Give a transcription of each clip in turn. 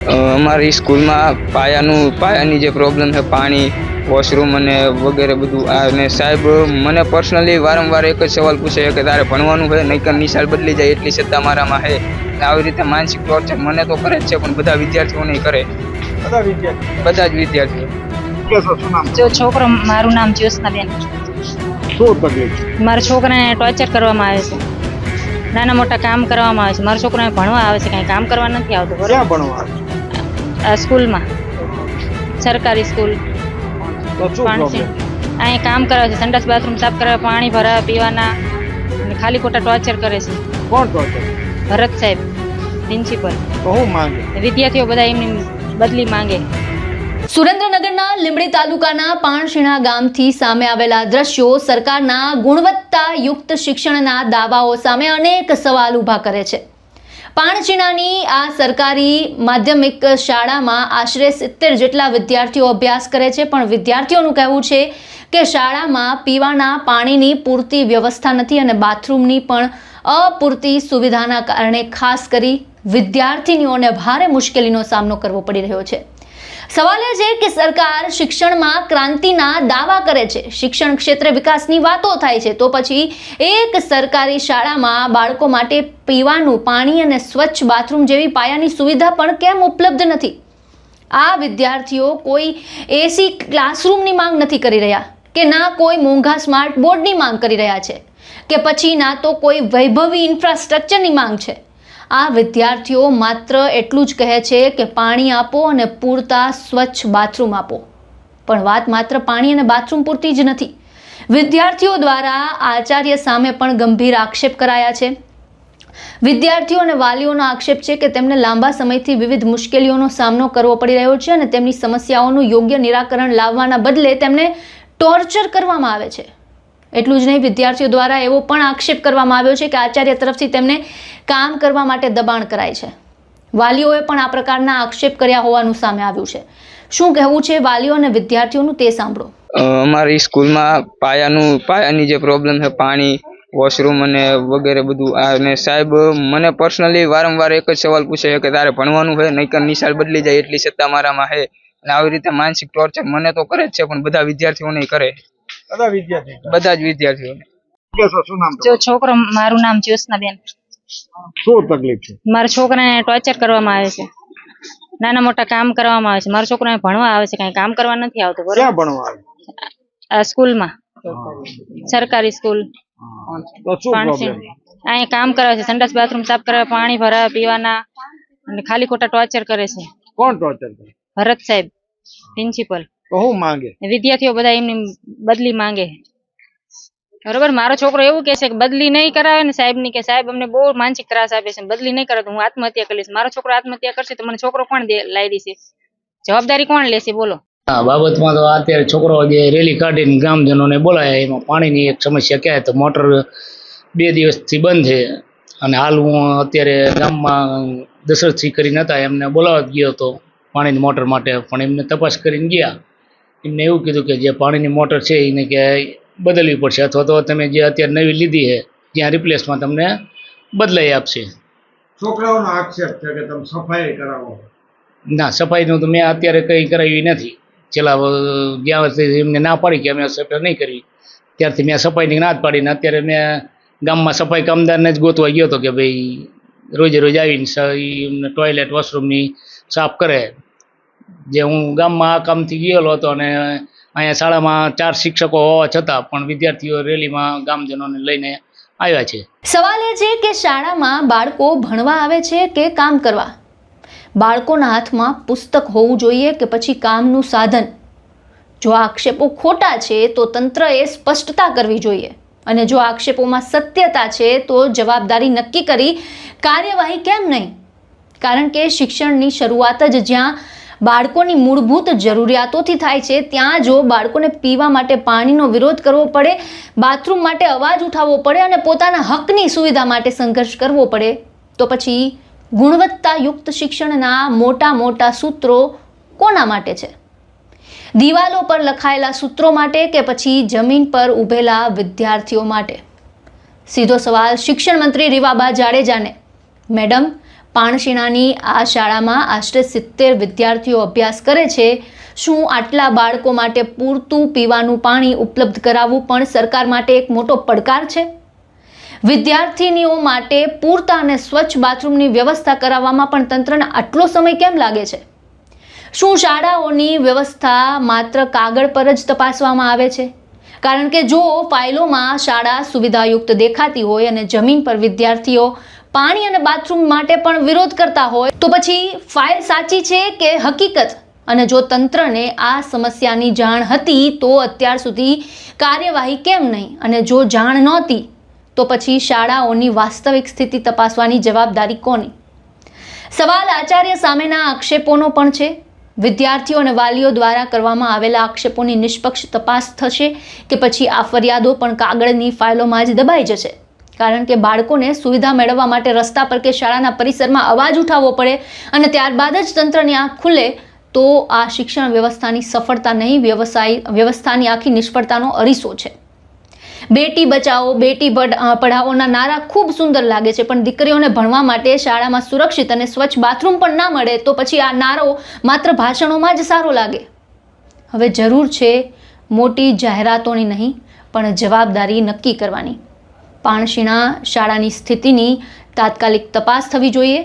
અમારી સ્કૂલમાં પાયાની જે પ્રોબ્લેમ છે, પાણી, વોશરૂમ અને વગેરે બધું. અને સાહેબ મને પર્સનલી વારંવાર એક જ સવાલ પૂછે છે કે તારે ભણવાનું છે, નહીંતર નિશાળ બદલી જાય એટલી સત્તા મારામાં છે. આવી રીતે માનસિક ટોર્ચર મને તો કરે જ છે, પણ બધા વિદ્યાર્થીઓ નહીં કરે. બધા જ વિદ્યાર્થીઓ. જો છોકરો, મારું નામ જ્યોત્સનાબેન. મારા છોકરાને ટોર્ચર કરવામાં આવે છે, નાના મોટા કામ કરવામાં આવે છે. મારા છોકરાને ભણવા આવે છે, કાંઈ કામ કરવા નથી આવતું. બરોબર, સ્કૂલમાં, સરકારી સ્કૂલ. અહીંયા કામ કરે છે, સંડાસ બાથરૂમ સાફ કરવા, પાણી ભરાવા, પીવાના, અને ખાલી ખોટા ટોર્ચર કરે છે. કોણ ટોર્ચર? ભરત સાહેબ, પ્રિન્સિપલ. શું માંગે? વિદ્યાર્થીઓ બધા એમની બદલી માંગે. સુરેન્દ્રનગરના લીંબડી તાલુકાના પાણશીણા ગામથી સામે આવેલા દ્રશ્યો સરકારના ગુણવત્તાયુક્ત શિક્ષણના દાવાઓ સામે અનેક સવાલ ઊભા કરે છે. પાણશીણાની આ સરકારી માધ્યમિક શાળામાં આશરે 70 જેટલા વિદ્યાર્થીઓ અભ્યાસ કરે છે, પણ વિદ્યાર્થીઓનું કહેવું છે કે શાળામાં પીવાના પાણીની પૂરતી વ્યવસ્થા નથી અને બાથરૂમની પણ અપૂરતી સુવિધાના કારણે ખાસ કરી વિદ્યાર્થીનીઓને ભારે મુશ્કેલીનો સામનો કરવો પડી રહ્યો છે. સવાલ એ છે કે સરકાર શિક્ષણમાં ક્રાંતિના દાવા કરે છે, શિક્ષણ ક્ષેત્રે વિકાસની વાતો થાય છે, તો પછી એક સરકારી શાળામાં બાળકો માટે પીવાનું પાણી અને સ્વચ્છ બાથરૂમ જેવી પાયાની સુવિધા પણ કેમ ઉપલબ્ધ નથી? આ વિદ્યાર્થીઓ કોઈ એસી ક્લાસરૂમની માંગ નથી કરી રહ્યા, કે ના કોઈ મોંઘા સ્માર્ટ બોર્ડની માંગ કરી રહ્યા છે, કે પછી ના તો કોઈ વૈભવી ઇન્ફ્રાસ્ટ્રક્ચરની માંગ છે. આ વિદ્યાર્થીઓ માત્ર એટલું જ કહે છે કે પાણી આપો અને પૂરતા સ્વચ્છ બાથરૂમ આપો. પણ વાત માત્ર પાણી અને બાથરૂમ પૂરતી જ નથી. વિદ્યાર્થીઓ દ્વારા આચાર્ય સામે પણ ગંભીર આક્ષેપ કરાયા છે. વિદ્યાર્થીઓ અને વાલીઓનો આક્ષેપ છે કે તેમને લાંબા સમયથી વિવિધ મુશ્કેલીઓનો સામનો કરવો પડી રહ્યો છે અને તેમની સમસ્યાઓનું યોગ્ય નિરાકરણ લાવવાના બદલે તેમને ટોર્ચર કરવામાં આવે છે. એટલું જ નહીં, વિદ્યાર્થીઓ દ્વારા એવો પણ આક્ષેપ કરવામાં આવ્યો છે કે આચાર્ય તરફથી તેમને કામ કરવા માટે દબાણ કરાય છે. વાલીઓએ પણ આ પ્રકારના આક્ષેપ કર્યા હોવાનું સામે આવ્યું છે. શું કહેવું છે વાલીઓ અને વિદ્યાર્થીઓનું તે સાંભળો. અમારી સ્કૂલમાં પાયાની જે પ્રોબ્લેમ છે, પાણી, વોશરૂમ અને વગેરે બધું. અને સાહેબ મને પર્સનલી વારંવાર એક જ સવાલ પૂછે છે કે તારે ભણવાનું છે, નહીંતર નિશાળ બદલી જાય એટલી સત્તા મારામાં છે. અને આવી રીતે માનસિક ટોર્ચર મને તો કરે જ છે, પણ બધા વિદ્યાર્થીઓ નહીં કરે. બધા જ વિદ્યાર્થીઓ. જો છોકરો, મારું નામ જ્યોત્સનાબેન. શું તકલીફ છે? મારા છોકરાને ટોર્ચર કરવામાં આવે છે, નાના મોટા કામ કરવામાં આવે છે. મારા છોકરાને ભણવા આવે છે, કાંઈ કામ કરવા નથી આવતું. ક્યાં ભણવા આવે? સ્કૂલમાં, સરકારી સ્કૂલ. અહીંયા કામ કરે છે, સંડાસ બાથરૂમ સાફ કરવા, પાણી ભરાવા, પીવાના, અને ખાલી ખોટા ટોર્ચર કરે છે. કોણ ટોર્ચર કરે? ભરત સાહેબ, પ્રિન્સિપલ. શું માંગે? વિદ્યાર્થીઓ બધા એમની બદલી માંગે. બરોબર, મારો છોકરો એવું કહે છે કે બદલી નહીં કરાવે ને સાહેબ ની, કે સાહેબ અમને બહુ માનસિક ત્રાસ આપે છે, બદલી નહીં કરે તો હું આત્મહત્યા કરીશ. મારો છોકરો આત્મહત્યા કરશે તો મને છોકરો કોણ લાવી દેશે? જવાબદારી કોણ લેશે? બોલો. આ બાબતમાં તો અત્યારે છોકરો જે રેલી કાઢીને ગ્રામજનોને બોલાયા, એમાં પાણીની એક સમસ્યા ક્યાં તો મોટર 2 દિવસથી બંધ છે. અને હાલ હું અત્યારે ગામમાં દશરથસિંહ કરીને હતા, એમને બોલાવવા ગયો હતો પાણીની મોટર માટે, પણ એમને તપાસ કરીને ગયા. એમને એવું કીધું કે જે પાણીની મોટર છે એને કે બદલવી પડશે, અથવા તો તમે જે અત્યારે નવી લીધી છે ત્યાં રિપ્લેસમાં તમને બદલાઈ આપશે. છોકરાઓનો આક્ષેપ છે કે તમે સફાઈ કરાવો. ના, સફાઈનું તો મેં અત્યારે કંઈ કરાવી નથી. છેલ્લા જ્યાં એમને ના પાડી કે અમે સફાઈ નહીં કરવી, ત્યારથી મેં સફાઈની ના જ પાડીને અત્યારે મેં ગામમાં સફાઈ કામદારને જ ગોતવા ગયો હતો કે ભાઈ રોજે રોજ આવીને એમને ટોયલેટ, વોશરૂમની સાફ કરે. જે હું ગામમાં આ કામથી ગયેલો હતો, અને અહીંયા શાળામાં 4 શિક્ષકો હોવા છતાં પણ વિદ્યાર્થીઓ રેલીમાં ગામજનોને લઈને આવ્યા છે. સવાલ એ છે કે શાળામાં બાળકો ભણવા આવે છે કે કામ કરવા? બાળકોના હાથમાં પુસ્તક હોવું જોઈએ કે પછી કામનું સાધન? જો આક્ષેપો ખોટા છે તો તંત્રએ સ્પષ્ટતા કરવી જોઈએ, અને જો આક્ષેપોમાં સત્યતા છે તો જવાબદારી નક્કી કરી કાર્યવાહી કેમ નહીં? કારણ કે શિક્ષણની શરૂઆત જ જ્યાં બાળકોની મૂળભૂત જરૂરિયાતોથી થાય છે, ત્યાં જો બાળકોને પીવા માટે પાણીનો વિરોધ કરવો પડે, બાથરૂમ માટે અવાજ ઉઠાવવો પડે અને પોતાના હકની સુવિધા માટે સંઘર્ષ કરવો પડે, તો પછી ગુણવત્તાયુક્ત શિક્ષણના મોટા મોટા સૂત્રો કોના માટે છે? દિવાલો પર લખાયેલા સૂત્રો માટે કે પછી જમીન પર ઊભેલા વિદ્યાર્થીઓ માટે? સીધો સવાલ શિક્ષણ મંત્રી રીવાબા જાડેજાને. મેડમ, પાણશીણાની આ શાળામાં આશરે 70 વિદ્યાર્થીઓ અભ્યાસ કરે છે. શું આટલા બાળકો માટે પૂરતું પીવાનું પાણી ઉપલબ્ધ કરાવવું પણ સરકાર માટે એક મોટો પડકાર છે? વિદ્યાર્થીનીઓ માટે પૂરતા અને સ્વચ્છ બાથરૂમની વ્યવસ્થા કરાવવામાં પણ તંત્રને આટલો સમય કેમ લાગે છે? શું શાળાઓની વ્યવસ્થા માત્ર કાગળ પર જ તપાસવામાં આવે છે? કારણ કે જો ફાઇલોમાં શાળા સુવિધાયુક્ત દેખાતી હોય અને જમીન પર વિદ્યાર્થીઓ પાણી અને બાથરૂમ માટે પણ વિરોધ કરતા હોય તો પછી ફાઇલ સાચી છે કે હકીકત? અને જો તંત્રને આ સમસ્યાની જાણ હતી તો અત્યાર સુધી કાર્યવાહી કેમ નહીં? અને જો જાણ નહોતી તો પછી શાળાઓની વાસ્તવિક સ્થિતિ તપાસવાની જવાબદારી કોની? સવાલ આચાર્ય સામેના આક્ષેપોનો પણ છે. વિદ્યાર્થીઓ અને વાલીઓ દ્વારા કરવામાં આવેલા આક્ષેપોની નિષ્પક્ષ તપાસ થશે કે પછી આ ફરિયાદો પણ કાગળની ફાઇલોમાં જ દબાઈ જશે? કારણ કે બાળકોને સુવિધા મેળવવા માટે રસ્તા પર કે શાળાના પરિસરમાં અવાજ ઉઠાવવો પડે અને ત્યારબાદ જ તંત્રની આંખ ખુલે તો આ શિક્ષણ વ્યવસ્થાની સફળતા નહીં, વ્યવસ્થાની આખી નિષ્ફળતાનો અરીસો છે. બેટી બચાવો, બેટી પઢાઓના નારા ખૂબ સુંદર લાગે છે, પણ દીકરીઓને ભણવા માટે શાળામાં સુરક્ષિત અને સ્વચ્છ બાથરૂમ પણ ના મળે તો પછી આ નારો માત્ર ભાષણોમાં જ સારો લાગે. હવે જરૂર છે મોટી જાહેરાતોની નહીં પણ જવાબદારી નક્કી કરવાની. પાણશીણા શાળાની સ્થિતિની તાત્કાલિક તપાસ થવી જોઈએ.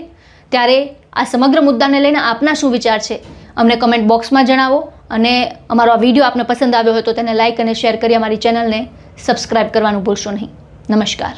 ત્યારે આ સમગ્ર મુદ્દાને લઈને આપના શું વિચાર છે અમને કમેન્ટ બોક્સમાં જણાવો. અને અમારો આ વિડીયો આપને પસંદ આવ્યો હોય તો તેને લાઇક અને શેર કરી અમારી ચેનલને સબસ્ક્રાઇબ કરવાનું ભૂલશો નહીં. નમસ્કાર.